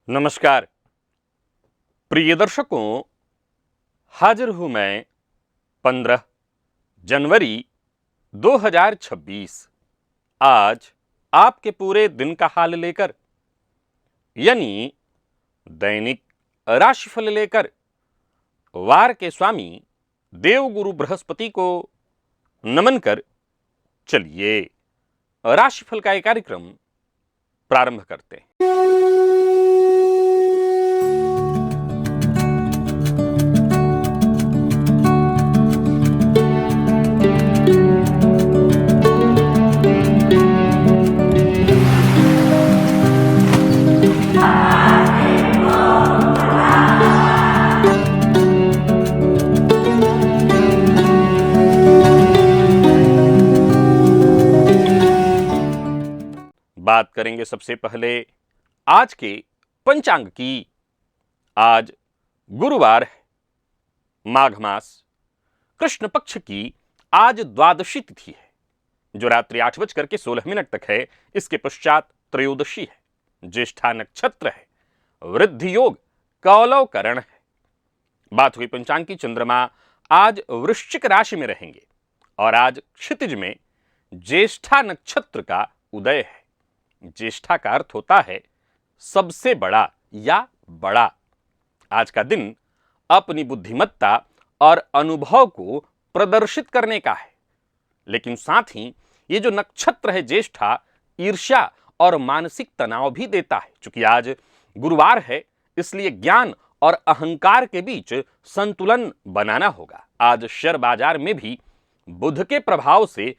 नमस्कार प्रिय दर्शकों, हाजिर हूं मैं 15 जनवरी 2026 आज आपके पूरे दिन का हाल लेकर, यानी दैनिक राशिफल लेकर वार के स्वामी देवगुरु बृहस्पति को नमन कर चलिए राशिफल का एक कार्यक्रम प्रारंभ करते हैं। बात करेंगे सबसे पहले आज के पंचांग की। आज गुरुवार है, माघ मास, कृष्ण पक्ष की आज द्वादशी तिथि है जो रात्रि 8:16 तक है। इसके पश्चात त्रयोदशी है, ज्येष्ठा नक्षत्र है, वृद्धि योग कौलव करण है। बात हुई पंचांग की, चंद्रमा आज वृश्चिक राशि में रहेंगे और आज क्षितिज में ज्येष्ठा नक्षत्र का उदय है। ज्येष्ठा का अर्थ होता है सबसे बड़ा या बड़ा। आज का दिन अपनी बुद्धिमत्ता और अनुभव को प्रदर्शित करने का है, लेकिन साथ ही ये जो नक्षत्र है ज्येष्ठा, ईर्ष्या और मानसिक तनाव भी देता है। चूंकि आज गुरुवार है, इसलिए ज्ञान और अहंकार के बीच संतुलन बनाना होगा। आज शेयर बाजार में भी बुध के प्रभाव से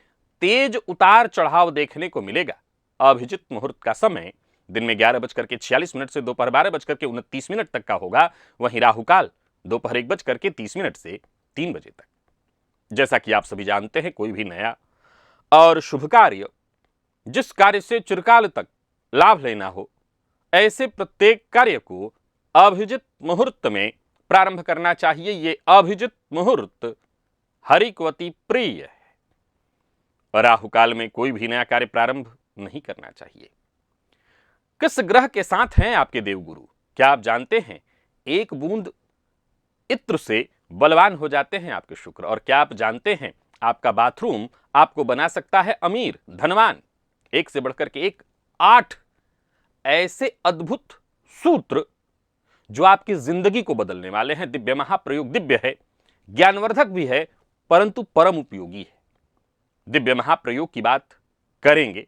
तेज उतार चढ़ाव देखने को मिलेगा। अभिजित मुहूर्त का समय दिन में 11:46 से दोपहर 12:29 तक का होगा। वहीं राहुकाल दोपहर 1:30 से 3 बजे तक। जैसा कि आप सभी जानते हैं, कोई भी नया और शुभ कार्य, जिस कार्य से चिरकाल तक लाभ लेना हो, ऐसे प्रत्येक कार्य को अभिजित मुहूर्त में प्रारंभ करना चाहिए। ये अभिजित मुहूर्त हरि को अति प्रिय है। राहुकाल में कोई भी नया कार्य प्रारंभ नहीं करना चाहिए। किस ग्रह के साथ हैं आपके देवगुरु? क्या आप जानते हैं एक बूंद इत्र से बलवान हो जाते हैं आपके शुक्र? और क्या आप जानते हैं आपका बाथरूम आपको बना सकता है अमीर, धनवान? एक से बढ़कर के एक 8 ऐसे अद्भुत सूत्र जो आपकी जिंदगी को बदलने वाले हैं। दिव्य महाप्रयोग दिव्य है, ज्ञानवर्धक भी है, परंतु परम उपयोगी है। दिव्य महाप्रयोग की बात करेंगे,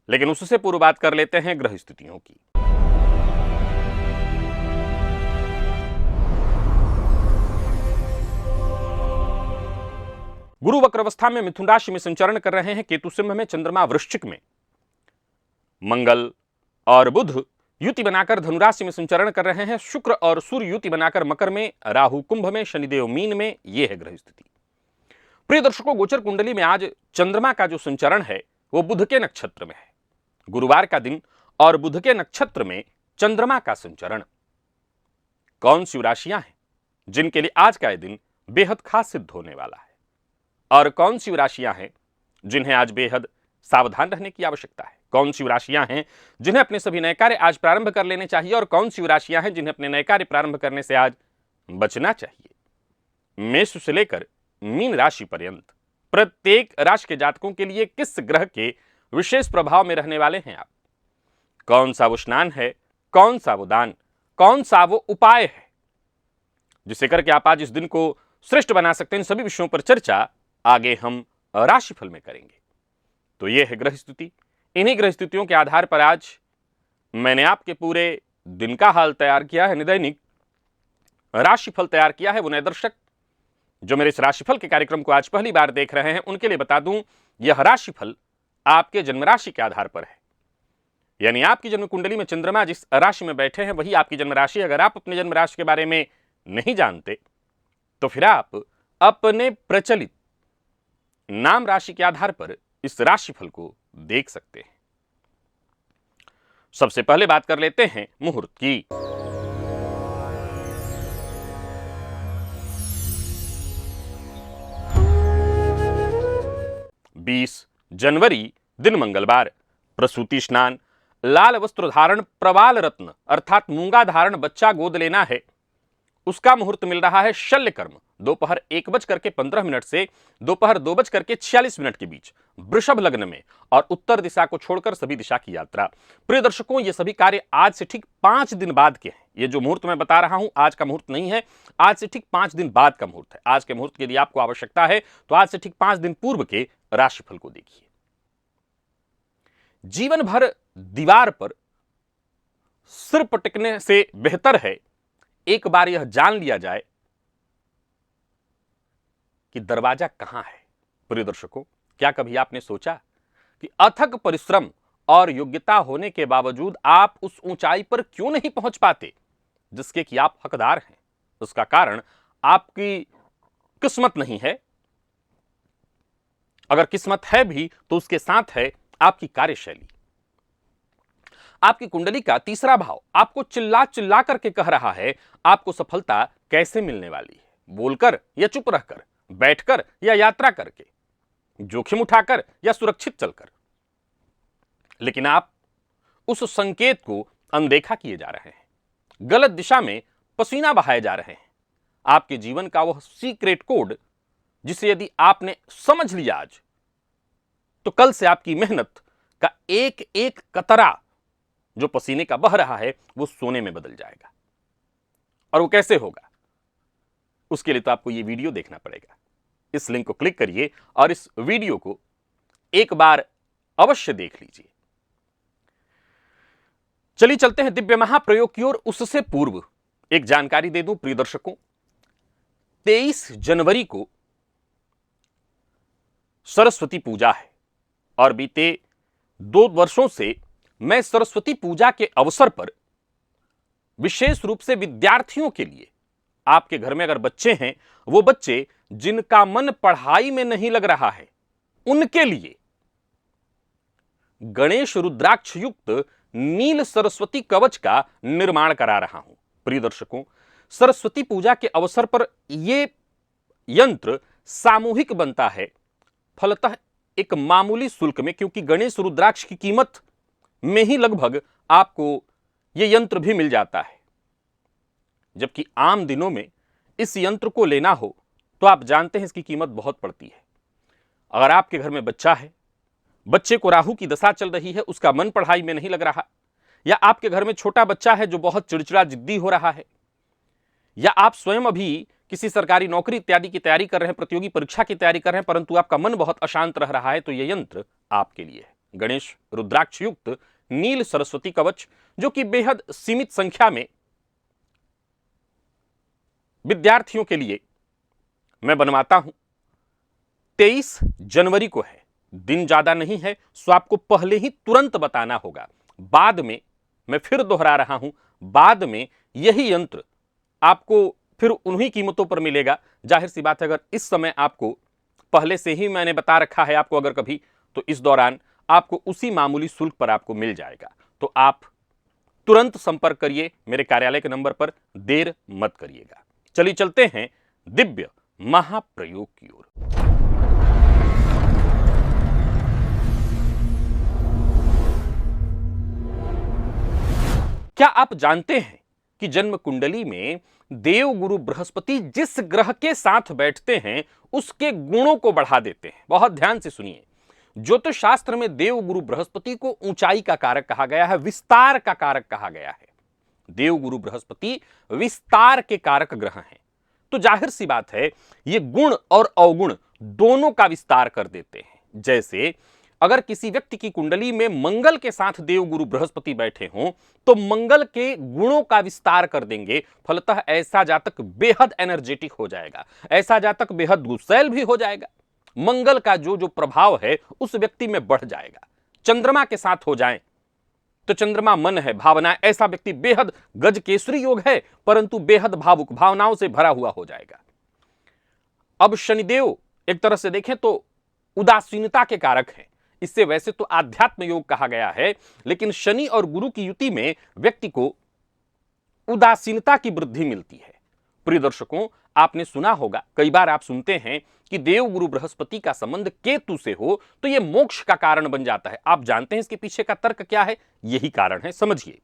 लेकिन उससे पूर्व बात कर लेते हैं ग्रह स्थितियों की। गुरु वक्र अवस्था में मिथुन राशि में संचरण कर रहे हैं। केतु सिंह में, चंद्रमा वृश्चिक में, मंगल और बुध युति बनाकर धनुराशि में संचरण कर रहे हैं। शुक्र और सूर्य युति बनाकर मकर में, राहु कुंभ में, शनिदेव मीन में। यह है ग्रह स्थिति। प्रिय दर्शकों, गोचर कुंडली में आज चंद्रमा का जो संचरण है वो बुध के नक्षत्र में है। गुरुवार का दिन और बुध के नक्षत्र में चंद्रमा का संचरण। कौन सी राशियां हैं जिनके लिए आज का यह दिन बेहद खास सिद्ध होने वाला है, और कौन सी राशियां हैं जिन्हें आज बेहद सावधान रहने की आवश्यकता है? कौन सी राशियां हैं जिन्हें अपने सभी नए कार्य आज प्रारंभ कर लेने चाहिए, और कौन सी राशियां हैं जिन्हें अपने नए कार्य प्रारंभ करने से आज बचना चाहिए? मेष से लेकर मीन राशि पर्यंत प्रत्येक राशि के जातकों के लिए किस ग्रह के विशेष प्रभाव में रहने वाले हैं आप? कौन सा वो स्नान है, कौन सा वो दान, कौन सा वो उपाय है जिसे करके आप आज इस दिन को श्रेष्ठ बना सकते हैं? इन सभी विषयों पर चर्चा आगे हम राशिफल में करेंगे। तो यह है ग्रह स्थिति। इन्हीं ग्रह स्थितियों के आधार पर आज मैंने आपके पूरे दिन का हाल तैयार किया है, दैनिक राशिफल तैयार किया है। वो नए दर्शक जो मेरे इस राशिफल के कार्यक्रम को आज पहली बार देख रहे हैं, उनके लिए बता दूं, यह राशिफल आपके जन्म राशि के आधार पर है। यानी आपकी जन्म कुंडली में चंद्रमा जिस राशि में बैठे हैं वही आपकी जन्म राशि। अगर आप अपने जन्म राशि के बारे में नहीं जानते तो फिर आप अपने प्रचलित नाम राशि के आधार पर इस राशिफल को देख सकते हैं। सबसे पहले बात कर लेते हैं मुहूर्त की। 20 जनवरी दिन मंगलवार, प्रसूति स्नान, लाल वस्त्र धारण प्रवाल रत्न अर्थात मूंगा धारण बच्चा गोद लेना है, उसका मुहूर्त मिल रहा है शल्य कर्म दोपहर 1:15 से दोपहर 2:46 के बीच वृषभ लग्न में और उत्तर दिशा को छोड़कर सभी दिशा की यात्रा। प्रिय दर्शकों, ये सभी कार्य आज से ठीक 5 दिन बाद के हैं। ये जो मुहूर्त मैं बता रहा हूं आज का मुहूर्त नहीं है, आज से ठीक 5 दिन बाद का मुहूर्त है। आज के मुहूर्त के लिए आपको आवश्यकता है तो आज से ठीक 5 दिन पूर्व के राशिफल को देखिए। जीवन भर दीवार पर सिर पटकने से बेहतर है एक बार यह जान लिया जाए कि दरवाजा कहां है। प्रिय दर्शकों, क्या कभी आपने सोचा कि अथक परिश्रम और योग्यता होने के बावजूद आप उस ऊंचाई पर क्यों नहीं पहुंच पाते जिसके कि आप हकदार हैं? उसका कारण आपकी किस्मत नहीं है, अगर किस्मत है भी तो उसके साथ है आपकी कार्यशैली। आपकी कुंडली का तीसरा भाव आपको चिल्ला चिल्ला करके कह रहा है आपको सफलता कैसे मिलने वाली है, बोलकर या चुप रहकर, बैठकर या यात्रा करके, जोखिम उठाकर या सुरक्षित चलकर। लेकिन आप उस संकेत को अनदेखा किए जा रहे हैं, गलत दिशा में पसीना बहाए जा रहे हैं। आपके जीवन का वह सीक्रेट कोड जिसे यदि आपने समझ लिया आज तो कल से आपकी मेहनत का एक एक कतरा जो पसीने का बह रहा है वो सोने में बदल जाएगा। और वो कैसे होगा, उसके लिए तो आपको ये वीडियो देखना पड़ेगा। इस लिंक को क्लिक करिए और इस वीडियो को एक बार अवश्य देख लीजिए। चलिए चलते हैं दिव्य महाप्रयोग की ओर। उससे पूर्व एक जानकारी दे दूं प्रिय दर्शकों, 23 जनवरी को सरस्वती पूजा है और बीते 2 वर्षों से मैं सरस्वती पूजा के अवसर पर विशेष रूप से विद्यार्थियों के लिए, आपके घर में अगर बच्चे हैं, वो बच्चे जिनका मन पढ़ाई में नहीं लग रहा है, उनके लिए गणेश रुद्राक्ष युक्त नील सरस्वती कवच का निर्माण करा रहा हूं। प्रिय दर्शकों, सरस्वती पूजा के अवसर पर यह यंत्र सामूहिक बनता है, फलतः एक मामूली शुल्क में, क्योंकि गणेश रुद्राक्ष की कीमत में ही लगभग आपको यह यंत्र भी मिल जाता है। जबकि आम दिनों में इस यंत्र को लेना हो तो आप जानते हैं इसकी कीमत बहुत पड़ती है। अगर आपके घर में बच्चा है, बच्चे को राहु की दशा चल रही है, उसका मन पढ़ाई में नहीं लग रहा, या आपके घर में छोटा बच्चा है जो बहुत चिड़चिड़ा जिद्दी हो रहा है, या आप स्वयं अभी किसी सरकारी नौकरी इत्यादि की तैयारी कर रहे हैं, प्रतियोगी परीक्षा की तैयारी कर रहे हैं, परंतु आपका मन बहुत अशांत रह रहा है, तो यह यंत्र आपके लिए है। गणेश रुद्राक्ष युक्त नील सरस्वती कवच, जो कि बेहद सीमित संख्या में विद्यार्थियों के लिए मैं बनवाता हूं। 23 जनवरी को है, दिन ज्यादा नहीं है, सो आपको पहले ही तुरंत बताना होगा। बाद में मैं फिर दोहरा रहा हूं, बाद में यही यंत्र आपको फिर उन्हीं कीमतों पर मिलेगा। जाहिर सी बात है, अगर इस समय आपको पहले से ही मैंने बता रखा है आपको अगर कभी, तो इस दौरान आपको उसी मामूली शुल्क पर आपको मिल जाएगा। तो आप तुरंत संपर्क करिए मेरे कार्यालय के नंबर पर, देर मत करिएगा। चलिए चलते हैं दिव्य महाप्रयोग की ओर। क्या आप जानते हैं कि जन्म कुंडली में देव गुरु बृहस्पति जिस ग्रह के साथ बैठते हैं उसके गुणों को बढ़ा देते हैं? बहुत ध्यान से सुनिए। ज्योतिष शास्त्र में देव गुरु बृहस्पति को ऊंचाई का कारक कहा गया है, विस्तार का कारक कहा गया है। देव गुरु बृहस्पति विस्तार के कारक ग्रह हैं, तो जाहिर सी बात है ये गुण और अवगुण दोनों का विस्तार कर देते हैं। जैसे अगर किसी व्यक्ति की कुंडली में मंगल के साथ देव गुरु बृहस्पति बैठे हों तो मंगल के गुणों का विस्तार कर देंगे, फलतः ऐसा जातक बेहद एनर्जेटिक हो जाएगा, ऐसा जातक बेहद गुस्सैल भी हो जाएगा। मंगल का जो जो प्रभाव है उस व्यक्ति में बढ़ जाएगा। चंद्रमा के साथ हो जाएं तो चंद्रमा मन है, भावना, ऐसा व्यक्ति बेहद गजकेसरी योग है परंतु बेहद भावुक, भावनाओं से भरा हुआ हो जाएगा। अब शनिदेव एक तरह से देखें तो उदासीनता के कारक हैं, इससे वैसे तो आध्यात्म योग कहा गया है, लेकिन शनि और गुरु की युति में व्यक्ति को उदासीनता की वृद्धि मिलती है, प्रिय दर्शकों, आपने सुना होगा, कई बार आप सुनते हैं कि देव गुरु बृहस्पति का संबंध केतु से हो तो यह मोक्ष का कारण बन जाता है। आप जानते हैं इसके पीछे का तर्क क्या है? यही कारण है, समझिए।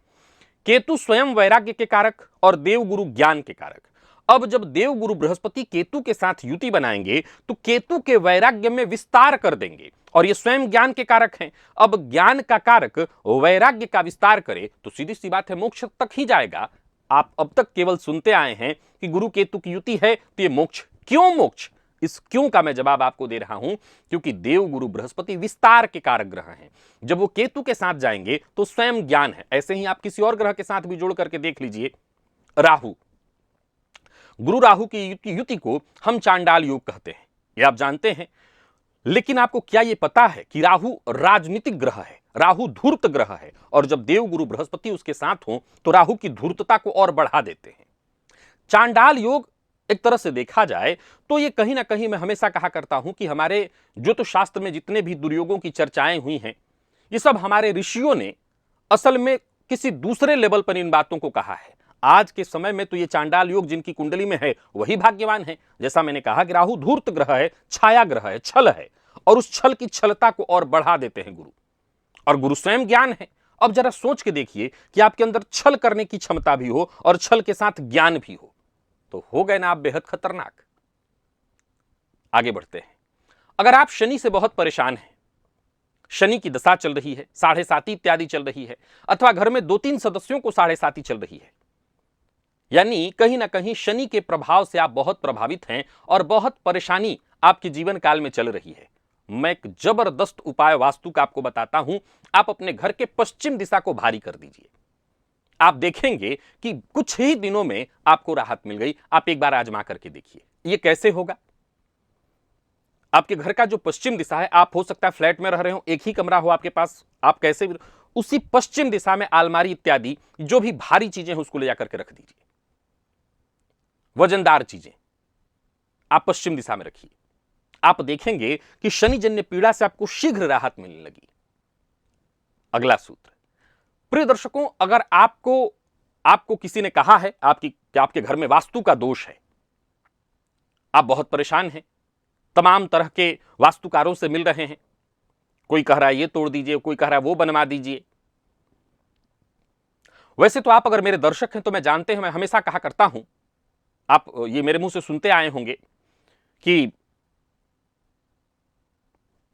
केतु स्वयं वैराग्य के कारक और देव गुरु ज्ञान के कारक। अब जब देव गुरु बृहस्पति केतु के साथ युति बनाएंगे तो केतु के वैराग्य में विस्तार कर देंगे और ये स्वयं ज्ञान के कारक हैं। अब ज्ञान का कारक वैराग्य का विस्तार करे तो सीधी सी बात है, मोक्ष तक ही जाएगा। आप अब तक केवल सुनते आए हैं कि गुरु केतु की युति है तो ये मोक्ष। क्यों मोक्ष? इस क्यों का मैं जवाब आपको दे रहा हूं, क्योंकि देव गुरु बृहस्पति विस्तार के कारक ग्रह हैं। जब वो केतु के साथ जाएंगे तो स्वयं ज्ञान है। ऐसे ही आप किसी और ग्रह के साथ भी जोड़ करके देख लीजिए, राहु। गुरु राहु की युति को हम चांडाल योग कहते हैं, ये आप जानते हैं। लेकिन आपको क्या यह पता है कि राहु राजनीतिक ग्रह है, राहु धूर्त ग्रह है, और जब देव गुरु बृहस्पति उसके साथ हो तो राहु की धूर्तता को और बढ़ा देते हैं। चांडाल योग एक तरह से देखा जाए तो ये कहीं ना कहीं, मैं हमेशा कहा करता हूं कि हमारे ज्योतिष शास्त्र में जितने भी दुर्योगों की चर्चाएं हुई हैं, ये सब हमारे ऋषियों ने असल में किसी दूसरे लेवल पर इन बातों को कहा है। आज के समय में तो ये चांडाल योग जिनकी कुंडली में है वही भाग्यवान है। जैसा मैंने कहा कि राहु धूर्त ग्रह है, छाया ग्रह है, छल है, और उस छल की छलता को और बढ़ा देते हैं गुरु, और गुरु स्वयं ज्ञान है। अब जरा सोच के देखिए कि आपके अंदर छल करने की क्षमता भी हो और छल के साथ ज्ञान भी हो, तो हो गए ना आप बेहद खतरनाक। आगे बढ़ते हैं। अगर आप शनि से बहुत परेशान हैं, शनि की दशा चल रही है, 7.5 इत्यादि चल रही है, अथवा घर में 2-3 सदस्यों को 7.5 चल रही है, यानी कहीं ना कहीं शनि के प्रभाव से आप बहुत प्रभावित हैं और बहुत परेशानी आपके जीवन काल में चल रही है, मैं एक जबरदस्त उपाय वास्तु का आपको बताता हूं। आप अपने घर के पश्चिम दिशा को भारी कर दीजिए। आप देखेंगे कि कुछ ही दिनों में आपको राहत मिल गई। आप एक बार आजमा करके देखिए। यह कैसे होगा? आपके घर का जो पश्चिम दिशा है, आप हो सकता है फ्लैट में रह रहे हो, एक ही कमरा हो आपके पास, आप कैसे भी उसी पश्चिम दिशा में अलमारी इत्यादि जो भी भारी चीजें हैं उसको ले जाकर के रख दीजिए। वजनदार चीजें आप पश्चिम दिशा में रखिए। आप देखेंगे कि शनि जन्य पीड़ा से आपको शीघ्र राहत मिलने लगी। अगला सूत्र, प्रिय दर्शकों, अगर आपको किसी ने कहा है कि आपके घर में वास्तु का दोष है, आप बहुत परेशान हैं, तमाम तरह के वास्तुकारों से मिल रहे हैं, कोई कह रहा है ये तोड़ दीजिए, कोई कह रहा है वो बनवा दीजिए। वैसे तो आप अगर मेरे दर्शक हैं तो मैं जानते हैं, मैं हमेशा कहा करता हूं, आप ये मेरे मुंह से सुनते आए होंगे कि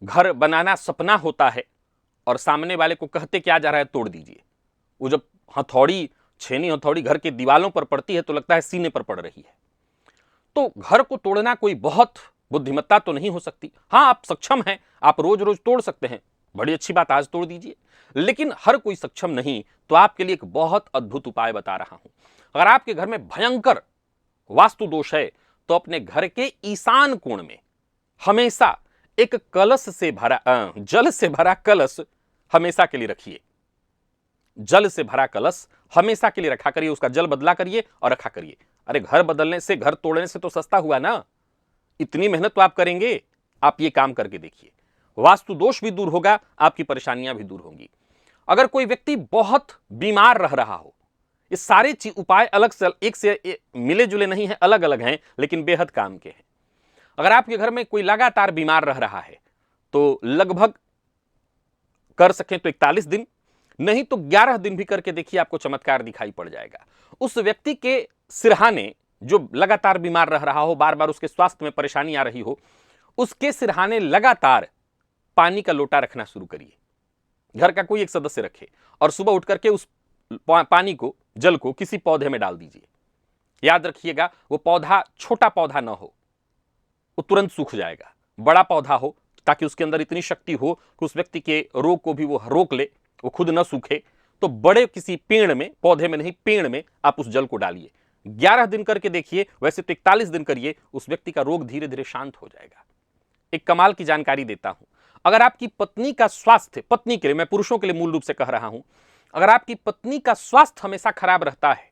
घर बनाना सपना होता है और सामने वाले को कहते क्या जा रहा है, तोड़ दीजिए। वो जब छेनी हथौड़ी घर के दीवालों पर पड़ती है तो लगता है सीने पर पड़ रही है। तो घर को तोड़ना कोई बहुत बुद्धिमत्ता तो नहीं हो सकती। हां, आप सक्षम हैं, आप रोज रोज तोड़ सकते हैं, बड़ी अच्छी बात, आज तोड़ दीजिए। लेकिन हर कोई सक्षम नहीं, तो आपके लिए एक बहुत अद्भुत उपाय बता रहा हूं। अगर आपके घर में भयंकर वास्तु दोष है तो अपने घर के ईशान कोण में हमेशा एक कलश से भरा जल से भरा कलश हमेशा के लिए रखिए। जल से भरा कलश हमेशा के लिए रखा करिए, उसका जल बदला करिए और रखा करिए। अरे घर बदलने से, घर तोड़ने से तो सस्ता हुआ ना। इतनी मेहनत तो आप करेंगे, आप ये काम करके देखिए, वास्तु दोष भी दूर होगा, आपकी परेशानियां भी दूर होंगी। अगर कोई व्यक्ति बहुत बीमार रह रहा हो, ये सारे उपाय अलग से एक से मिले जुले नहीं है, अलग अलग हैं, लेकिन बेहद काम के हैं। अगर आपके घर में कोई लगातार बीमार रह रहा है तो लगभग कर सकें तो 41 दिन, नहीं तो 11 दिन भी करके देखिए, आपको चमत्कार दिखाई पड़ जाएगा। उस व्यक्ति के सिरहाने, जो लगातार बीमार रह रहा हो, बार बार उसके स्वास्थ्य में परेशानी आ रही हो, उसके सिरहाने लगातार पानी का लोटा रखना शुरू करिए। घर का कोई एक सदस्य रखे और सुबह उठ करके उस पानी को, जल को किसी पौधे में डाल दीजिए। याद रखिएगा, वो पौधा छोटा पौधा ना हो, वो तुरंत सूख जाएगा। बड़ा पौधा हो ताकि उसके अंदर इतनी शक्ति हो कि उस व्यक्ति के रोग को भी वो रोक ले, वो खुद न सूखे। तो बड़े किसी पेड़ में, पौधे में नहीं, पेड़ में आप उस जल को डालिए। 11 दिन करके देखिए, वैसे तो 41 दिन करिए, उस व्यक्ति का रोग धीरे धीरे शांत हो जाएगा। एक कमाल की जानकारी देता हूं, अगर आपकी पत्नी का स्वास्थ्य, पत्नी के लिए, मैं पुरुषों के लिए मूल रूप से कह रहा हूं, अगर आपकी पत्नी का स्वास्थ्य हमेशा खराब रहता है,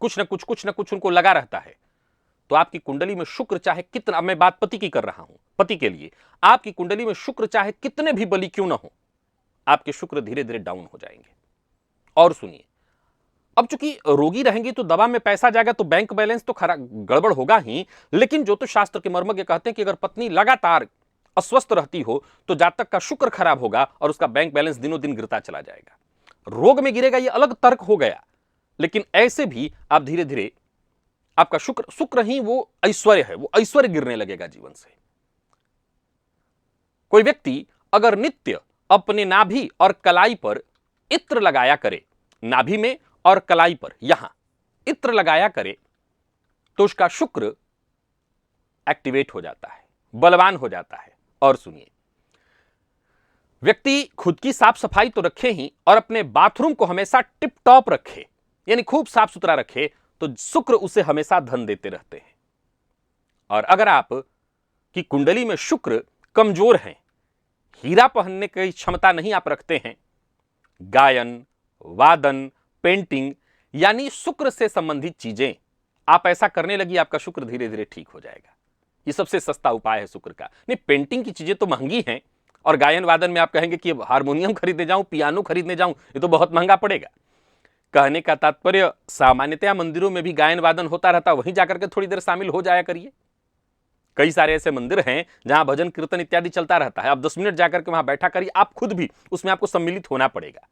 कुछ न कुछ उनको लगा रहता है, तो आपकी कुंडली में शुक्र चाहे कितना, मैं बात पति की कर रहा हूं, पति के लिए, आपकी कुंडली में शुक्र चाहे कितने भी बली क्यों ना हो, आपके शुक्र धीरे धीरे डाउन हो जाएंगे। और सुनिए, अब चूंकि रोगी रहेंगे तो दवा में पैसा जाएगा तो बैंक बैलेंस तो खरा गड़बड़ होगा ही, लेकिन ज्योतिष शास्त्र के मर्मज्ञ कहते हैं कि अगर पत्नी लगातार अस्वस्थ रहती हो तो जातक का शुक्र खराब होगा और उसका बैंक बैलेंस दिनों दिन गिरता चला जाएगा। रोग में गिरेगा, यह अलग तर्क हो गया, लेकिन ऐसे भी आप धीरे धीरे आपका शुक्र ही वो ऐश्वर्य है, वो ऐश्वर्य गिरने लगेगा जीवन से। कोई व्यक्ति अगर नित्य अपने नाभि और कलाई पर इत्र लगाया करे, नाभि में और कलाई पर यहां इत्र लगाया करे, तो उसका शुक्र एक्टिवेट हो जाता है, बलवान हो जाता है। और सुनिए, व्यक्ति खुद की साफ सफाई तो रखे ही और अपने बाथरूम को हमेशा टिप टॉप रखे, यानी खूब साफ सुथरा रखे, तो शुक्र उसे हमेशा धन देते रहते हैं। और अगर आप की कुंडली में शुक्र कमजोर है, हीरा पहनने की क्षमता नहीं आप रखते हैं, गायन, वादन, पेंटिंग यानी शुक्र से संबंधित चीजें आप ऐसा करने लगी, आपका शुक्र धीरे धीरे ठीक हो जाएगा। ये सबसे सस्ता उपाय है शुक्र का। नहीं, पेंटिंग की चीजें तो महंगी हैं, और गायन वादन में आप कहेंगे कि हारमोनियम खरीदने जाऊं, पियानो खरीदने जाऊं, ये तो बहुत महंगा पड़ेगा। कहने का तात्पर्य, सामान्यतया मंदिरों में भी गायन वादन होता रहता, वहीं जाकर के थोड़ी देर शामिल हो जाया करिए। कई सारे ऐसे मंदिर हैं जहां भजन कीर्तन इत्यादि चलता रहता है, आप 10 मिनट जाकर के वहां बैठा करिए, आप खुद भी उसमें आपको सम्मिलित होना पड़ेगा,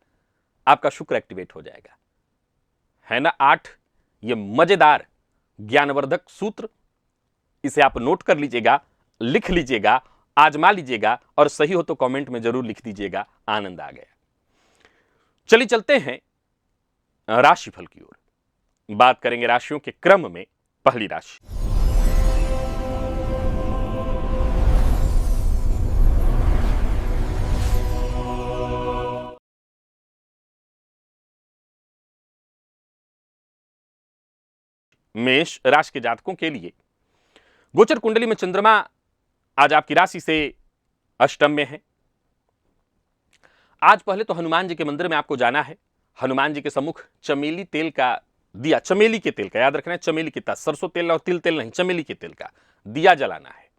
आपका शुक्र एक्टिवेट हो जाएगा। है ना 8 ये मजेदार ज्ञानवर्धक सूत्र, इसे आप नोट कर लीजिएगा, लिख लीजिएगा, आजमा लीजिएगा, और सही हो तो कमेंट में जरूर लिख दीजिएगा। आनंद आ गया। चलिए चलते हैं राशिफल की ओर। बात करेंगे राशियों के क्रम में। पहली राशि मेष राशि के जातकों के लिए गोचर कुंडली में चंद्रमा आज आपकी राशि से अष्टम में है। आज पहले तो हनुमान जी के मंदिर में आपको जाना है, हनुमान जी के सम्मुख चमेली तेल का दिया, चमेली के तेल का, याद रखना है चमेली के तेल, सरसों तेल और तिल तेल नहीं, चमेली के तेल का दिया जलाना है।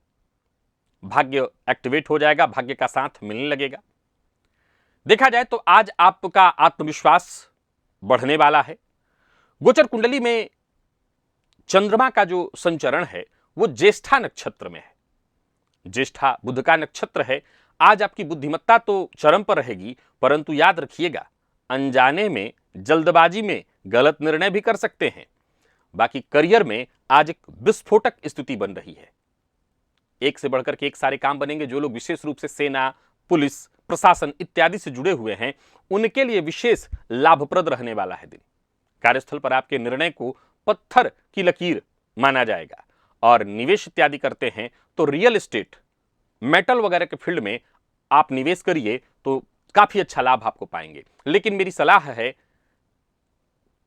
भाग्य एक्टिवेट हो जाएगा, भाग्य का साथ मिलने लगेगा। देखा जाए तो आज आपका आत्मविश्वास बढ़ने वाला है। गोचर कुंडली में चंद्रमा का जो संचरण है वो ज्येष्ठा नक्षत्र में है, ज्येष्ठा बुध का नक्षत्र है। आज आपकी बुद्धिमत्ता तो चरम पर रहेगी, परंतु याद रखिएगा अनजाने में, जल्दबाजी में गलत निर्णय भी कर सकते हैं। बाकी करियर में आज एक विस्फोटक स्थिति बन रही है, एक से बढ़कर के एक सारे काम बनेंगे। जो लोग विशेष रूप से सेना, पुलिस, प्रशासन इत्यादि से जुड़े हुए हैं, उनके लिए विशेष लाभप्रद रहने वाला है दिन। कार्यस्थल पर आपके निर्णय को पत्थर की लकीर माना जाएगा। और निवेश इत्यादि करते हैं तो रियल एस्टेट, मेटल वगैरह के फील्ड में आप निवेश करिए तो काफी अच्छा लाभ आपको पाएंगे। लेकिन मेरी सलाह है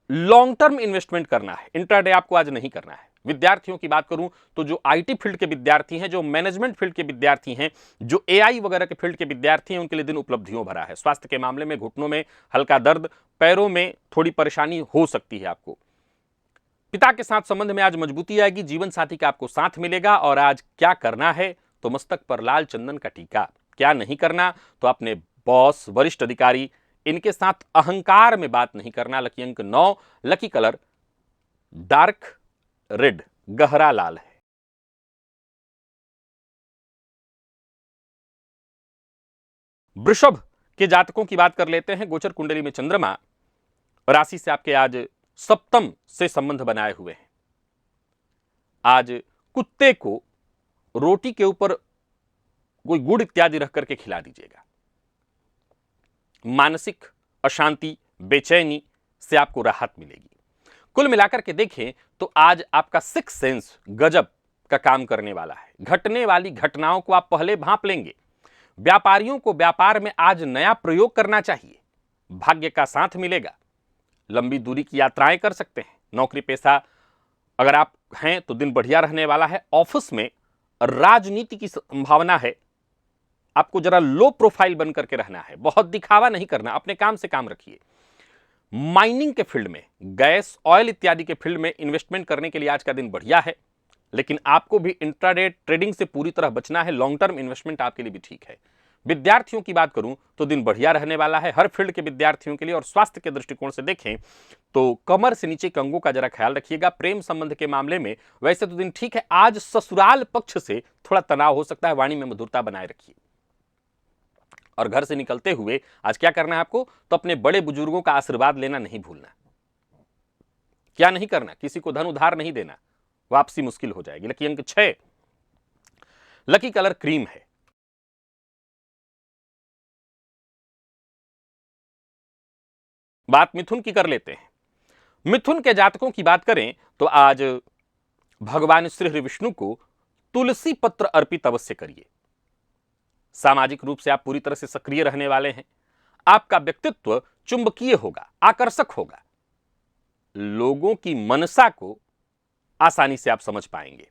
लॉन्ग टर्म इन्वेस्टमेंट करना है, इंट्राडे आपको आज नहीं करना है। विद्यार्थियों की बात करूं तो जो आईटी फील्ड के विद्यार्थी हैं, जो मैनेजमेंट फील्ड के विद्यार्थी हैं, जो एआई वगैरह के फील्ड के विद्यार्थी हैं, उनके लिए दिन उपलब्धियों भरा है। स्वास्थ्य के मामले में घुटनों में हल्का दर्द, पैरों में थोड़ी परेशानी हो सकती है आपको। पिता के साथ संबंध में आज मजबूती आएगी, जीवन साथी का आपको साथ मिलेगा। और आज क्या करना है तो मस्तक पर लाल चंदन का टीका, क्या नहीं करना तो अपने बॉस, वरिष्ठ अधिकारी, इनके साथ अहंकार में बात नहीं करना। लकी अंक 9, लकी कलर डार्क रेड, गहरा लाल है। वृषभ के जातकों की बात कर लेते हैं। गोचर कुंडली में चंद्रमा राशि से आपके आज सप्तम से संबंध बनाए हुए हैं। आज कुत्ते को रोटी के ऊपर कोई गुड़ इत्यादि रख करके खिला दीजिएगा। मानसिक अशांति, बेचैनी से आपको राहत मिलेगी। कुल मिलाकर के देखें तो आज आपका सिक्स सेंस गजब का काम करने वाला है। घटने वाली घटनाओं को आप पहले भांप लेंगे। व्यापारियों को व्यापार में आज नया प्रयोग करना चाहिए, भाग्य का साथ मिलेगा। लंबी दूरी की यात्राएं कर सकते हैं। नौकरी पेशा अगर आप हैं तो दिन बढ़िया रहने वाला है। ऑफिस में राजनीति की संभावना है। आपको जरा लो प्रोफाइल बन करके रहना है, बहुत दिखावा नहीं करना, अपने काम से काम रखिए। माइनिंग के फील्ड में, गैस, ऑयल इत्यादि के फील्ड में इन्वेस्टमेंट करने के लिए आज का दिन बढ़िया है, लेकिन आपको भी इंट्राडे ट्रेडिंग से पूरी तरह बचना है। लॉन्ग टर्म इन्वेस्टमेंट आपके लिए भी ठीक है। विद्यार्थियों की बात करूं तो दिन बढ़िया रहने वाला है हर फील्ड के विद्यार्थियों के लिए। और स्वास्थ्य के दृष्टिकोण से देखें तो कमर से नीचे के अंगों का जरा ख्याल रखिएगा। प्रेम संबंध के मामले में वैसे तो दिन ठीक है, आज ससुराल पक्ष से थोड़ा तनाव हो सकता है, वाणी में मधुरता बनाए रखिए। और घर से निकलते हुए आज क्या करना है आपको, तो अपने बड़े बुजुर्गों का आशीर्वाद लेना नहीं भूलना। क्या नहीं करना, किसी को धन उधार नहीं देना, वापसी मुश्किल हो जाएगी। लकी अंक 6, लकी कलर क्रीम है। बात मिथुन की कर लेते हैं। मिथुन के जातकों की बात करें तो आज भगवान श्री हरि विष्णु को तुलसी पत्र अर्पित अवश्य करिए। सामाजिक रूप से आप पूरी तरह से सक्रिय रहने वाले हैं। आपका व्यक्तित्व चुंबकीय होगा, आकर्षक होगा। लोगों की मनसा को आसानी से आप समझ पाएंगे।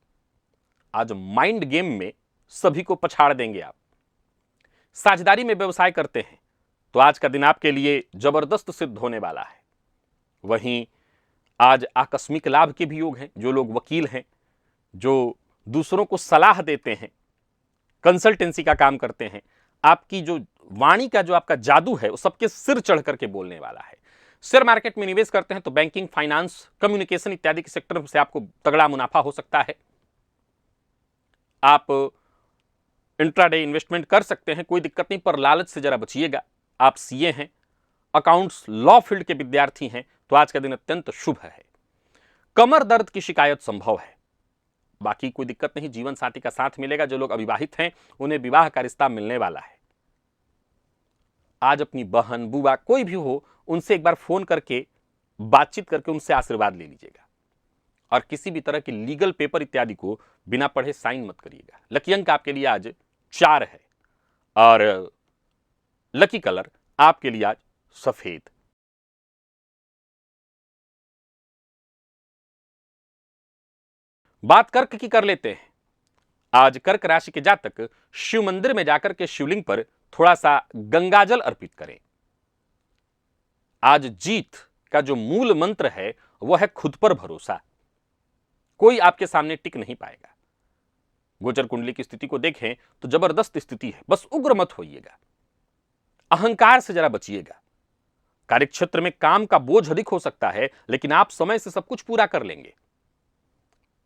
आज माइंड गेम में सभी को पछाड़ देंगे आप। साझेदारी में व्यवसाय करते हैं तो आज का दिन आपके लिए जबरदस्त सिद्ध होने वाला है। वहीं आज आकस्मिक लाभ के भी योग हैं। जो लोग वकील हैं, जो दूसरों को सलाह देते हैं, कंसल्टेंसी का काम करते हैं, आपकी जो वाणी का जो आपका जादू है वो सबके सिर चढ़ करके बोलने वाला है। शेयर मार्केट में निवेश करते हैं तो बैंकिंग, फाइनेंस, कम्युनिकेशन इत्यादि के सेक्टर से आपको तगड़ा मुनाफा हो सकता है। आप इंट्राडे इन्वेस्टमेंट कर सकते हैं, कोई दिक्कत नहीं, पर लालच से जरा बचिएगा। आप सीए हैं, अकाउंट्स, लॉ फील्ड के विद्यार्थी हैं तो आज का दिन अत्यंत शुभ है। कमर दर्द की शिकायत संभव है, बाकी कोई दिक्कत नहीं, जीवन साथी का साथ मिलेगा। जो लोग अविवाहित हैं उन्हें विवाह का रिश्ता मिलने वाला है। आज अपनी बहन, बुआ, कोई भी हो, उनसे एक बार फोन करके बातचीत करके उनसे आशीर्वाद ले लीजिएगा। और किसी भी तरह के लीगल पेपर इत्यादि को बिना पढ़े साइन मत करिएगा। लकी अंक आपके लिए आज 4 है और लकी कलर आपके लिए आज सफेद। बात कर्क की कर लेते हैं। आज कर्क राशि के जातक शिव मंदिर में जाकर के शिवलिंग पर थोड़ा सा गंगाजल अर्पित करें। आज जीत का जो मूल मंत्र है वह है खुद पर भरोसा। कोई आपके सामने टिक नहीं पाएगा। गोचर कुंडली की स्थिति को देखें तो जबरदस्त स्थिति है, बस उग्र मत होइएगा, अहंकार से जरा बचिएगा। कार्यक्षेत्र में काम का बोझ अधिक हो सकता है, लेकिन आप समय से सब कुछ पूरा कर लेंगे।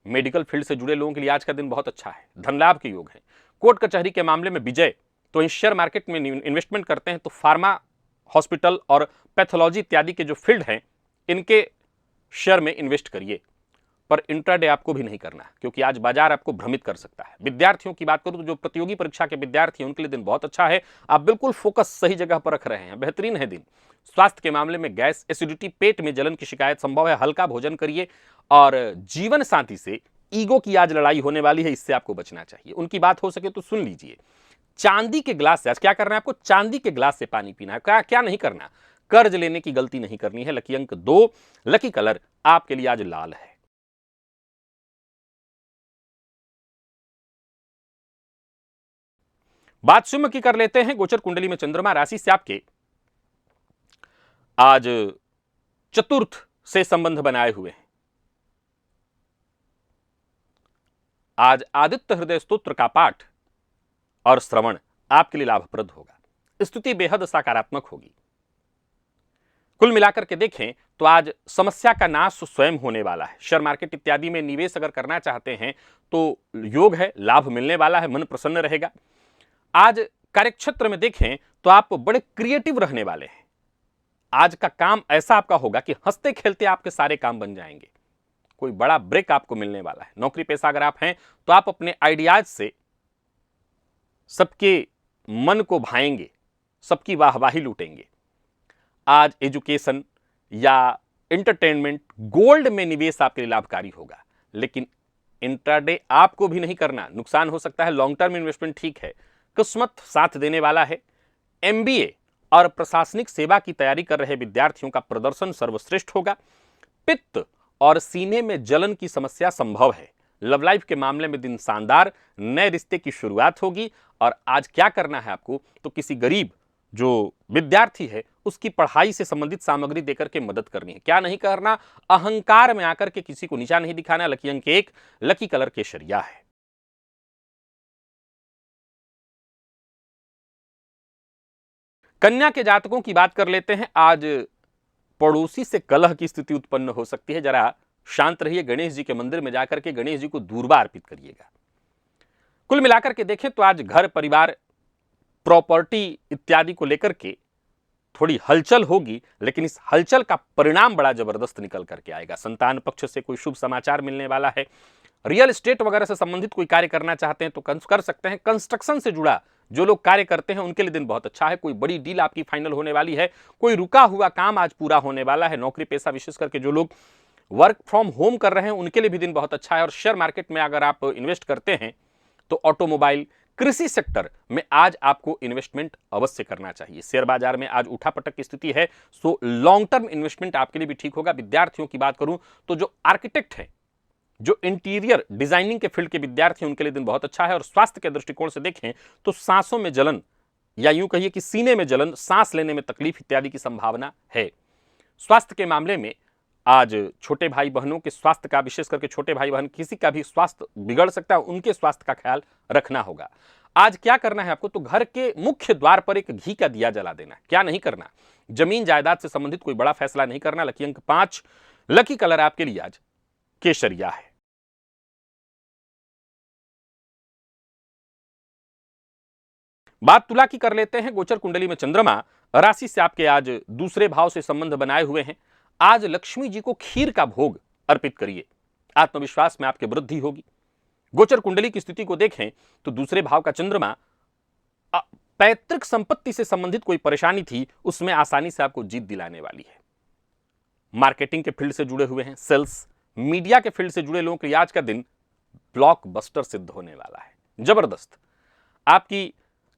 मेडिकल फील्ड से जुड़े लोगों के लिए आज का दिन बहुत अच्छा है, धन लाभ के योग हैं। कोर्ट कचहरी के मामले में विजय। तो शेयर मार्केट में इन्वेस्टमेंट करते हैं तो फार्मा, हॉस्पिटल और पैथोलॉजी इत्यादि के जो फील्ड हैं इनके शेयर में इन्वेस्ट करिए। पर इंट्राडे आपको भी नहीं करना, क्योंकि आज बाजार आपको भ्रमित कर सकता है। विद्यार्थियों की बात करूं तो जो प्रतियोगी परीक्षा के विद्यार्थी हैं उनके लिए दिन बहुत अच्छा है। आप बिल्कुल फोकस सही जगह पर रख रहे हैं, बेहतरीन है दिन। स्वास्थ्य के मामले में गैस, एसिडिटी, पेट में जलन की शिकायत संभव है, हल्का भोजन करिए। और जीवन साथी से ईगो की आज लड़ाई होने वाली है, इससे आपको बचना चाहिए। उनकी बात हो सके तो सुन लीजिए। चांदी के ग्लास से आज क्या करना है आपको, चांदी के ग्लास से पानी पीना है। क्या नहीं करना, कर्ज लेने की गलती नहीं करनी है। लकी अंक 2, लकी कलर आपके लिए आज लाल है। बात सिंह की कर लेते हैं। गोचर कुंडली में चंद्रमा राशि से आपके आज चतुर्थ से संबंध बनाए हुए हैं। आज आदित्य हृदय स्तोत्र का पाठ और श्रवण आपके लिए लाभप्रद होगा। स्थिति बेहद सकारात्मक होगी। कुल मिलाकर के देखें तो आज समस्या का नाश स्वयं होने वाला है। शेयर मार्केट इत्यादि में निवेश अगर करना चाहते हैं तो योग है, लाभ मिलने वाला है, मन प्रसन्न रहेगा। आज कार्यक्षेत्र में देखें तो आप बड़े क्रिएटिव रहने वाले हैं। आज का काम ऐसा आपका होगा कि हंसते खेलते आपके सारे काम बन जाएंगे। कोई बड़ा ब्रेक आपको मिलने वाला है। नौकरी पेशा अगर आप हैं तो आप अपने आइडियाज से सबके मन को भाएंगे, सबकी वाहवाही लूटेंगे। आज एजुकेशन या एंटरटेनमेंट, गोल्ड में निवेश आपके लिए लाभकारी होगा। लेकिन इंट्राडे आपको भी नहीं करना, नुकसान हो सकता है। लॉन्ग टर्म इन्वेस्टमेंट ठीक है, किस्मत साथ देने वाला है। एमबीए और प्रशासनिक सेवा की तैयारी कर रहे विद्यार्थियों का प्रदर्शन सर्वश्रेष्ठ होगा। पित्त और सीने में जलन की समस्या संभव है। लव लाइफ के मामले में दिन शानदार, नए रिश्ते की शुरुआत होगी। और आज क्या करना है आपको, तो किसी गरीब जो विद्यार्थी है उसकी पढ़ाई से संबंधित सामग्री देकर के मदद करनी है। क्या नहीं करना, अहंकार में आकर के किसी को नीचा नहीं दिखाना। लकी अंक 1, लकी कलर केसरिया है। कन्या के जातकों की बात कर लेते हैं। आज पड़ोसी से कलह की स्थिति उत्पन्न हो सकती है, जरा शांत रहिए। गणेश जी के मंदिर में जाकर के गणेश जी को दूर्वा अर्पित करिएगा। कुल मिलाकर के देखें तो आज घर परिवार प्रॉपर्टी इत्यादि को लेकर के थोड़ी हलचल होगी, लेकिन इस हलचल का परिणाम बड़ा जबरदस्त निकल करके आएगा। संतान पक्ष से कोई शुभ समाचार मिलने वाला है। रियल एस्टेट वगैरह से संबंधित कोई कार्य करना चाहते हैं तो कर सकते हैं। कंस्ट्रक्शन से जुड़ा जो लोग कार्य करते हैं उनके लिए दिन बहुत अच्छा है। कोई बड़ी डील आपकी फाइनल होने वाली है। कोई रुका हुआ काम आज पूरा होने वाला है। नौकरी पेशा विशेष करके जो लोग वर्क फ्रॉम होम कर रहे हैं उनके लिए भी दिन बहुत अच्छा है। और शेयर मार्केट में अगर आप इन्वेस्ट करते हैं तो ऑटोमोबाइल, कृषि सेक्टर में आज आपको इन्वेस्टमेंट अवश्य करना चाहिए। शेयर बाजार में आज उठापटक की स्थिति है, सो लॉन्ग टर्म इन्वेस्टमेंट आपके लिए भी ठीक होगा। विद्यार्थियों की बात करूं तो जो आर्किटेक्ट है, जो इंटीरियर डिजाइनिंग के फील्ड के विद्यार्थी हैं उनके लिए दिन बहुत अच्छा है। और स्वास्थ्य के दृष्टिकोण से देखें तो सांसों में जलन या यूं कहिए कि सीने में जलन, सांस लेने में तकलीफ इत्यादि की संभावना है। स्वास्थ्य के मामले में आज छोटे भाई बहनों के स्वास्थ्य का, विशेष करके छोटे भाई बहन किसी का भी स्वास्थ्य बिगड़ सकता है, उनके स्वास्थ्य का ख्याल रखना होगा। आज क्या करना है आपको, तो घर के मुख्य द्वार पर एक घी का दिया जला देना। क्या नहीं करना, जमीन जायदाद से संबंधित कोई बड़ा फैसला नहीं करना। लकी अंक 5, लकी कलर आपके लिए आज केसरिया है। बात तुला की कर लेते हैं। गोचर कुंडली में चंद्रमा राशि से आपके आज दूसरे भाव से संबंध बनाए हुए हैं। आज लक्ष्मी जी को खीर का भोग अर्पित करिए, आत्मविश्वास में आपके वृद्धि होगी। गोचर कुंडली की स्थिति को देखें तो दूसरे भाव का चंद्रमा पैतृक संपत्ति से संबंधित कोई परेशानी थी, उसमें आसानी से आपको जीत दिलाने वाली है। मार्केटिंग के फील्ड से जुड़े हुए हैं, सेल्स, मीडिया के फील्ड से जुड़े लोगों के लिए आज का दिन ब्लॉकबस्टर सिद्ध होने वाला है। जबरदस्त आपकी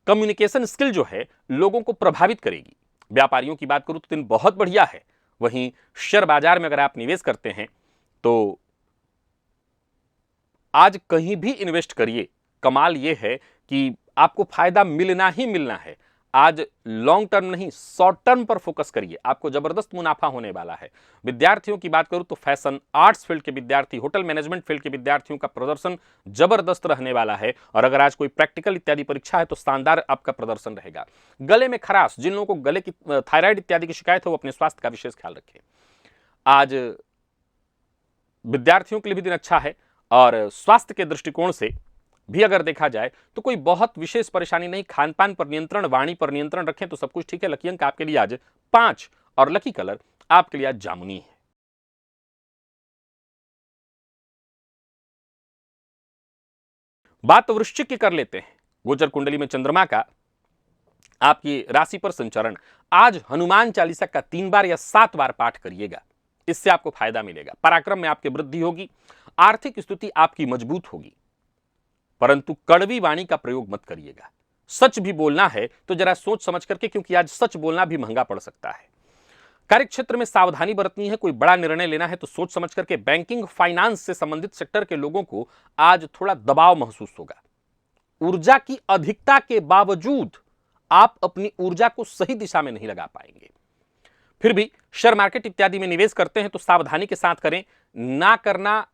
कम्युनिकेशन स्किल जो है लोगों को प्रभावित करेगी। व्यापारियों की बात करूं तो दिन बहुत बढ़िया है। वहीं शेयर बाजार में अगर आप निवेश करते हैं तो आज कहीं भी इन्वेस्ट करिए, कमाल यह है कि आपको फायदा मिलना ही मिलना है। आज लॉन्ग टर्म नहीं, शॉर्ट टर्म पर फोकस करिए, आपको जबरदस्त मुनाफा होने वाला है। विद्यार्थियों की बात करूं तो फैशन, आर्ट्स फील्ड के विद्यार्थी, होटल मैनेजमेंट फील्ड के विद्यार्थियों का प्रदर्शन जबरदस्त रहने वाला है। और अगर आज कोई प्रैक्टिकल इत्यादि परीक्षा है तो शानदार आपका प्रदर्शन रहेगा। गले में खराश, जिन लोगों को गले की थायराइड इत्यादि की शिकायत हो वो अपने स्वास्थ्य का विशेष ख्याल रखें। आज विद्यार्थियों के लिए भी दिन अच्छा है। और स्वास्थ्य के दृष्टिकोण से भी अगर देखा जाए तो कोई बहुत विशेष परेशानी नहीं। खान पान पर नियंत्रण, वाणी पर नियंत्रण रखें तो सब कुछ ठीक है। लकी अंक आपके लिए आज 5 और लकी कलर आपके लिए आज जामुनी है। बात वृश्चिक की कर लेते हैं। गोचर कुंडली में चंद्रमा का आपकी राशि पर संचरण। आज हनुमान चालीसा का 3 बार या 7 बार पाठ करिएगा, इससे आपको फायदा मिलेगा। पराक्रम में आपकी वृद्धि होगी, आर्थिक स्थिति आपकी मजबूत होगी। परंतु कड़वी वाणी का प्रयोग मत करिएगा। सच भी बोलना है तो जरा सोच समझ करके, क्योंकि आज सच बोलना भी महंगा पड़ सकता है। कार्यक्षेत्र में सावधानी बरतनी है। कोई बड़ा निर्णय लेना है तो सोच समझ करके। बैंकिंग, फाइनेंस से संबंधित सेक्टर के लोगों को आज थोड़ा दबाव महसूस होगा। ऊर्जा की अधिकता के बावजूद आप अपनी ऊर्जा को सही दिशा में नहीं लगा पाएंगे। फिर भी शेयर मार्केट इत्यादि में निवेश करते हैं तो सावधानी के साथ करें, ना करना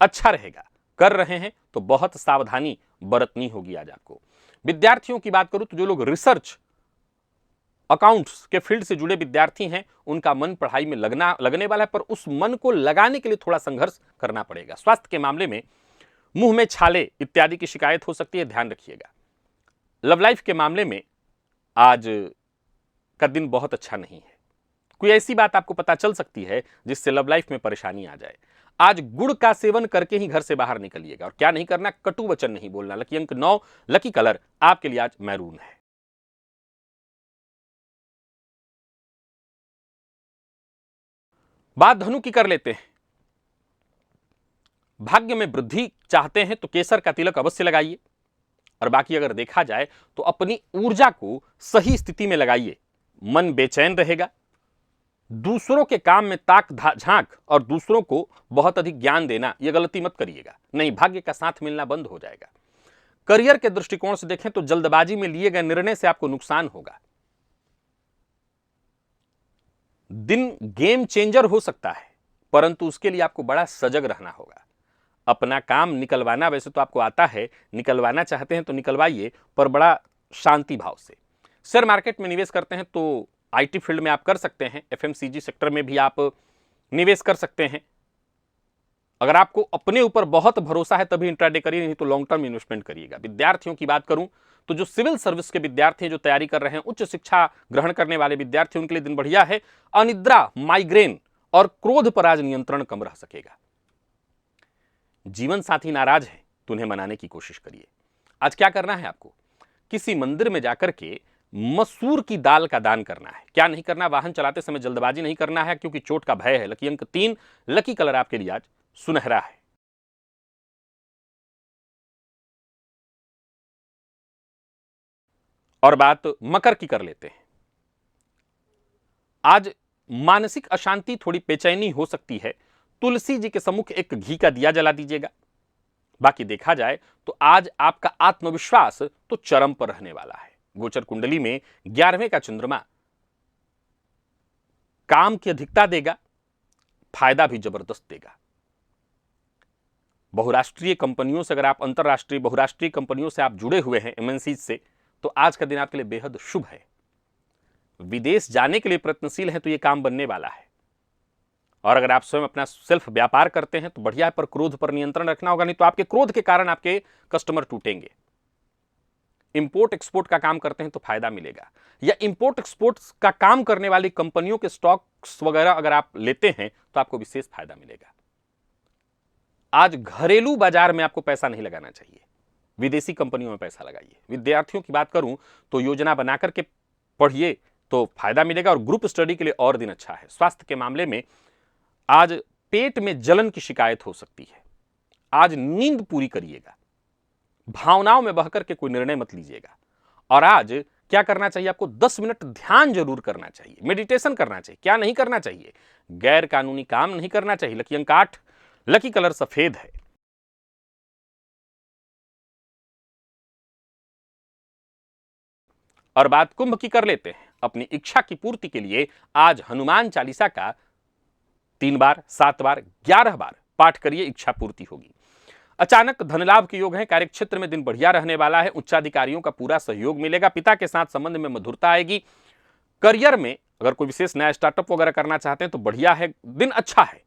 अच्छा रहेगा। कर रहे हैं तो बहुत सावधानी बरतनी होगी आज आपको। विद्यार्थियों की बात करूं तो जो लोग रिसर्च, अकाउंट्स के फील्ड से जुड़े विद्यार्थी हैं उनका मन पढ़ाई में लगने वाला है, पर उस मन को लगाने के लिए थोड़ा संघर्ष करना पड़ेगा। स्वास्थ्य के मामले में मुंह में छाले इत्यादि की शिकायत हो सकती है, ध्यान रखिएगा। लव लाइफ के मामले में आज का दिन बहुत अच्छा नहीं है। कोई ऐसी बात आपको पता चल सकती है जिससे लव लाइफ में परेशानी आ जाए। आज गुड़ का सेवन करके ही घर से बाहर निकलिएगा। और क्या नहीं करना, कटु वचन नहीं बोलना। लकी अंक 9, लकी कलर आपके लिए आज मैरून है। बात धनु की कर लेते हैं। भाग्य में वृद्धि चाहते हैं तो केसर का तिलक अवश्य लगाइए। और बाकी अगर देखा जाए तो अपनी ऊर्जा को सही स्थिति में लगाइए, मन बेचैन रहेगा। दूसरों के काम में ताक झांक और दूसरों को बहुत अधिक ज्ञान देना, यह गलती मत करिएगा, नहीं भाग्य का साथ मिलना बंद हो जाएगा। करियर के दृष्टिकोण से देखें तो जल्दबाजी में लिए गए निर्णय से आपको नुकसान होगा। दिन गेम चेंजर हो सकता है, परंतु उसके लिए आपको बड़ा सजग रहना होगा। अपना काम निकलवाना वैसे तो आपको आता है, निकलवाना चाहते हैं तो निकलवाइए, पर बड़ा शांति भाव से। शेयर मार्केट में निवेश करते हैं तो आईटी फील्ड में आप कर सकते हैं, एफएमसीजी सेक्टर में भी आप निवेश कर सकते हैं। अगर आपको अपने ऊपर बहुत भरोसा है तभी इंट्राडे करिए, नहीं तो लॉन्ग टर्म इन्वेस्टमेंट करिएगा। विद्यार्थियों की बात करूं तो जो सिविल सर्विस के विद्यार्थी हैं, जो तैयारी कर रहे हैं, उच्च शिक्षा ग्रहण करने वाले विद्यार्थी, उनके लिए दिन बढ़िया है। अनिद्रा, माइग्रेन और क्रोध पर आज नियंत्रण कम रह सकेगा। जीवन साथी नाराज है तो उन्हें मनाने की कोशिश करिए। आज क्या करना है आपको? किसी मंदिर में जाकर के मसूर की दाल का दान करना है। क्या नहीं करना? वाहन चलाते समय जल्दबाजी नहीं करना है क्योंकि चोट का भय है। लकी अंक 3, लकी कलर आपके लिए आज सुनहरा है। और बात मकर की कर लेते हैं। आज मानसिक अशांति, थोड़ी बेचैनी हो सकती है। तुलसी जी के सम्मुख एक घी का दिया जला दीजिएगा। बाकी देखा जाए तो आज आपका आत्मविश्वास तो चरम पर रहने वाला है। गोचर कुंडली में 11वें का चंद्रमा काम की अधिकता देगा, फायदा भी जबरदस्त देगा। बहुराष्ट्रीय कंपनियों से, अगर आप अंतरराष्ट्रीय बहुराष्ट्रीय कंपनियों से आप जुड़े हुए हैं, एमएनसी से, तो आज का दिन आपके लिए बेहद शुभ है। विदेश जाने के लिए प्रयत्नशील हैं तो यह काम बनने वाला है। और अगर आप स्वयं अपना सेल्फ व्यापार करते हैं तो बढ़िया है, पर क्रोध पर नियंत्रण रखना होगा, नहीं तो आपके क्रोध के कारण आपके कस्टमर टूटेंगे। इंपोर्ट एक्सपोर्ट का काम करते हैं तो फायदा मिलेगा, या इंपोर्ट एक्सपोर्ट का काम करने वाली कंपनियों के स्टॉक्स वगैरह अगर आप लेते हैं तो आपको विशेष फायदा मिलेगा। आज घरेलू बाजार में आपको पैसा नहीं लगाना चाहिए, विदेशी कंपनियों में पैसा लगाइए। विद्यार्थियों की बात करूं तो योजना बनाकर के पढ़िए तो फायदा मिलेगा, और ग्रुप स्टडी के लिए और दिन अच्छा है। स्वास्थ्य के मामले में आज पेट में जलन की शिकायत हो सकती है। आज नींद पूरी करिएगा, भावनाओं में बहकर के कोई निर्णय मत लीजिएगा। और आज क्या करना चाहिए आपको? 10 मिनट ध्यान जरूर करना चाहिए, मेडिटेशन करना चाहिए। क्या नहीं करना चाहिए? गैर कानूनी काम नहीं करना चाहिए। लकी अंक 8, लकी कलर सफेद है। और बात कुंभ की कर लेते हैं। अपनी इच्छा की पूर्ति के लिए आज हनुमान चालीसा का 3 बार, 7 बार, 11 बार पाठ करिए, इच्छा पूर्ति होगी। अचानक धन लाभ के योग हैं। कार्यक्षेत्र में दिन बढ़िया रहने वाला है। उच्चाधिकारियों का पूरा सहयोग मिलेगा। पिता के साथ संबंध में मधुरता आएगी। करियर में अगर कोई विशेष नया स्टार्टअप वगैरह करना चाहते हैं तो बढ़िया है, दिन अच्छा है।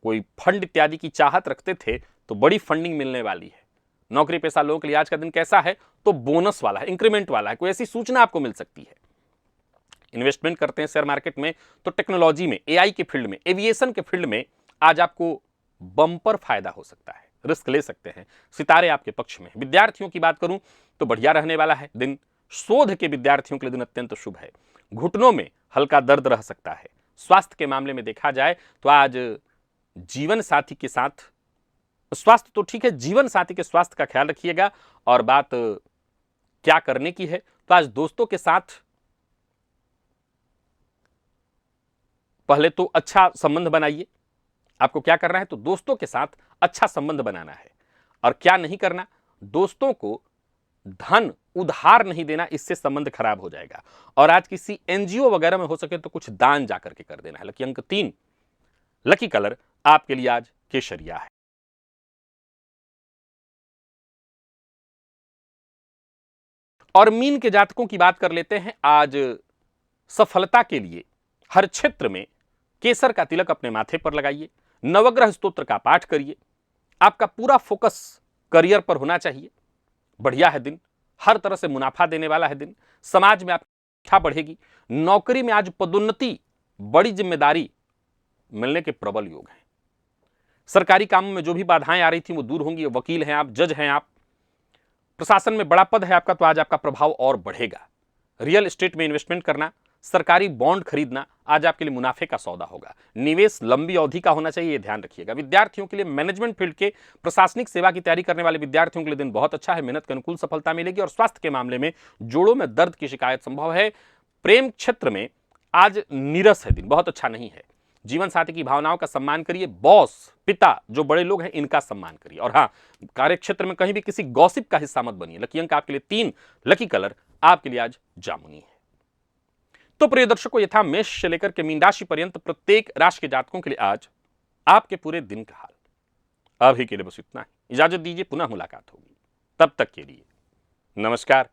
कोई फंड इत्यादि की चाहत रखते थे तो बड़ी फंडिंग मिलने वाली है। नौकरी पेशा लोगों के लिए आज का दिन कैसा है? तो बोनस वाला है, इंक्रीमेंट वाला है। कोई ऐसी सूचना आपको मिल सकती है। इन्वेस्टमेंट करते हैं शेयर मार्केट में तो टेक्नोलॉजी में, एआई के फील्ड में, एविएशन के फील्ड में आज आपको बम्पर फायदा हो सकता है। रिस्क ले सकते हैं, सितारे आपके पक्ष में। विद्यार्थियों की बात करूं तो बढ़िया रहने वाला है दिन। शोध के विद्यार्थियों के लिए दिन अत्यंत शुभ है। घुटनों में हल्का दर्द रह सकता है। स्वास्थ्य के मामले में देखा जाए तो आज जीवन साथी के साथ, स्वास्थ्य तो ठीक है, जीवन साथी के स्वास्थ्य का ख्याल रखिएगा। और बात क्या करने की है तो आज दोस्तों के साथ पहले तो अच्छा संबंध बनाइए। आपको क्या करना है तो दोस्तों के साथ अच्छा संबंध बनाना है। और क्या नहीं करना? दोस्तों को धन उधार नहीं देना, इससे संबंध खराब हो जाएगा। और आज किसी एनजीओ वगैरह में हो सके तो कुछ दान जाकर के कर देना है। लकी अंक 3, लकी कलर आपके लिए आज केसरिया है। और मीन के जातकों की बात कर लेते हैं। आज सफलता के लिए हर क्षेत्र में केसर का तिलक अपने माथे पर लगाइए। नवग्रह स्तोत्र का पाठ करिए। आपका पूरा फोकस करियर पर होना चाहिए। बढ़िया है दिन, हर तरह से मुनाफा देने वाला है दिन। समाज में आपकी इच्छा बढ़ेगी। नौकरी में आज पदोन्नति, बड़ी जिम्मेदारी मिलने के प्रबल योग हैं। सरकारी कामों में जो भी बाधाएं आ रही थी वो दूर होंगी। वकील हैं आप, जज हैं आप, प्रशासन में बड़ा पद है आपका, तो आज आपका प्रभाव और बढ़ेगा। रियल एस्टेट में इन्वेस्टमेंट करना, सरकारी बॉन्ड खरीदना आज आपके लिए मुनाफे का सौदा होगा। निवेश लंबी अवधि का होना चाहिए, ध्यान रखिएगा। विद्यार्थियों के लिए, मैनेजमेंट फील्ड के, प्रशासनिक सेवा की तैयारी करने वाले विद्यार्थियों के लिए दिन बहुत अच्छा है। मेहनत के अनुकूल सफलता मिलेगी। और स्वास्थ्य के मामले में जोड़ों में दर्द की शिकायत संभव है। प्रेम क्षेत्र में आज नीरस है दिन, बहुत अच्छा नहीं है। जीवन साथी की भावनाओं का सम्मान करिए। बॉस, पिता, जो बड़े लोग हैं, इनका सम्मान करिए। और हाँ, कार्यक्षेत्र में कहीं भी किसी गॉसिप का हिस्सा मत बनिए। लकी अंक आपके लिए 3, लकी कलर आपके लिए आज जामुनी है। तो प्रिय दर्शकों, ये था मेष से लेकर के मीन राशि पर्यंत प्रत्येक राशि के जातकों के लिए आज आपके पूरे दिन का हाल। अभी के लिए बस इतना ही। इजाजत दीजिए, पुनः मुलाकात होगी। तब तक के लिए नमस्कार।